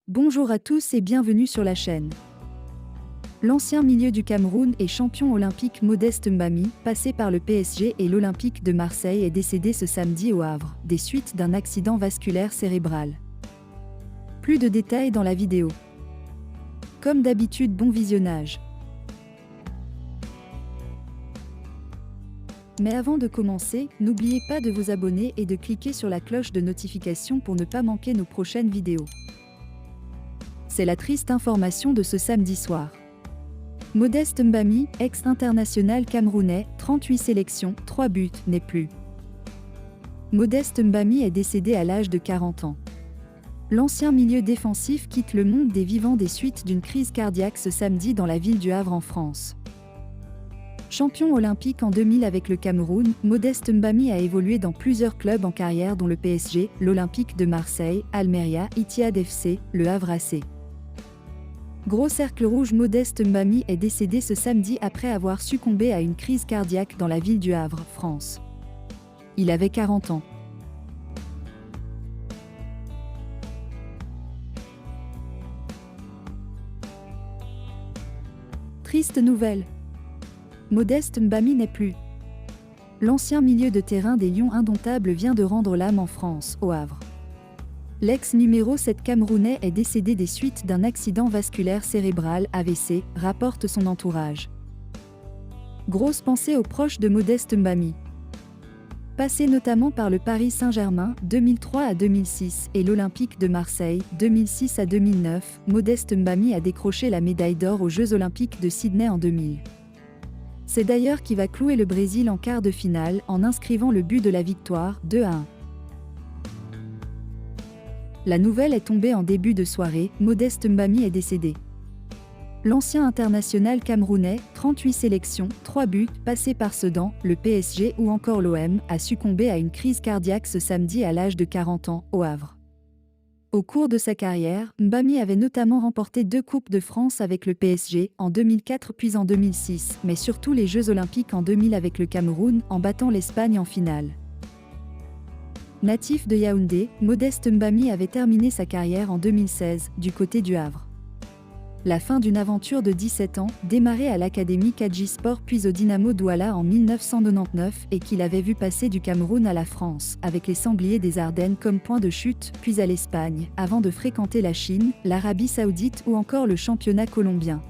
Bonjour à tous et bienvenue sur la chaîne. L'ancien milieu du Cameroun et champion olympique Modeste Mbami, passé par le PSG et l'Olympique de Marseille, est décédé ce samedi au Havre, des suites d'un accident vasculaire cérébral. Plus de détails dans la vidéo. Comme d'habitude, bon visionnage. Mais avant de commencer, n'oubliez pas de vous abonner et de cliquer sur la cloche de notification pour ne pas manquer nos prochaines vidéos. C'est la triste information de ce samedi soir. Modeste Mbami, ex-international camerounais, 38 sélections, 3 buts, n'est plus. Modeste Mbami est décédé à l'âge de 40 ans. L'ancien milieu défensif quitte le monde des vivants des suites d'une crise cardiaque ce samedi dans la ville du Havre en France. Champion olympique en 2000 avec le Cameroun, Modeste Mbami a évolué dans plusieurs clubs en carrière dont le PSG, l'Olympique de Marseille, Almeria, Etihad FC, le Havre AC. Gros cercle rouge. Modeste Mbami est décédé ce samedi après avoir succombé à une crise cardiaque dans la ville du Havre, France. Il avait 40 ans. Triste nouvelle. Modeste Mbami n'est plus. L'ancien milieu de terrain des Lions indomptables vient de rendre l'âme en France, au Havre. L'ex numéro 7 camerounais est décédé des suites d'un accident vasculaire cérébral, AVC, rapporte son entourage. Grosse pensée aux proches de Modeste Mbami. Passé notamment par le Paris Saint-Germain, 2003 à 2006, et l'Olympique de Marseille, 2006 à 2009, Modeste Mbami a décroché la médaille d'or aux Jeux Olympiques de Sydney en 2000. C'est d'ailleurs qui va clouer le Brésil en quart de finale en inscrivant le but de la victoire, 2-1. La nouvelle est tombée en début de soirée, Modeste Mbami est décédé. L'ancien international camerounais, 38 sélections, 3 buts, passé par Sedan, le PSG ou encore l'OM, a succombé à une crise cardiaque ce samedi à l'âge de 40 ans, au Havre. Au cours de sa carrière, Mbami avait notamment remporté 2 Coupes de France avec le PSG, en 2004 puis en 2006, mais surtout les Jeux Olympiques en 2000 avec le Cameroun, en battant l'Espagne en finale. Natif de Yaoundé, Modeste Mbami avait terminé sa carrière en 2016, du côté du Havre. La fin d'une aventure de 17 ans, démarrée à l'Académie Kadji Sport puis au Dynamo Douala en 1999 et qu'il avait vu passer du Cameroun à la France, avec les Sangliers des Ardennes comme point de chute, puis à l'Espagne, avant de fréquenter la Chine, l'Arabie Saoudite ou encore le championnat colombien.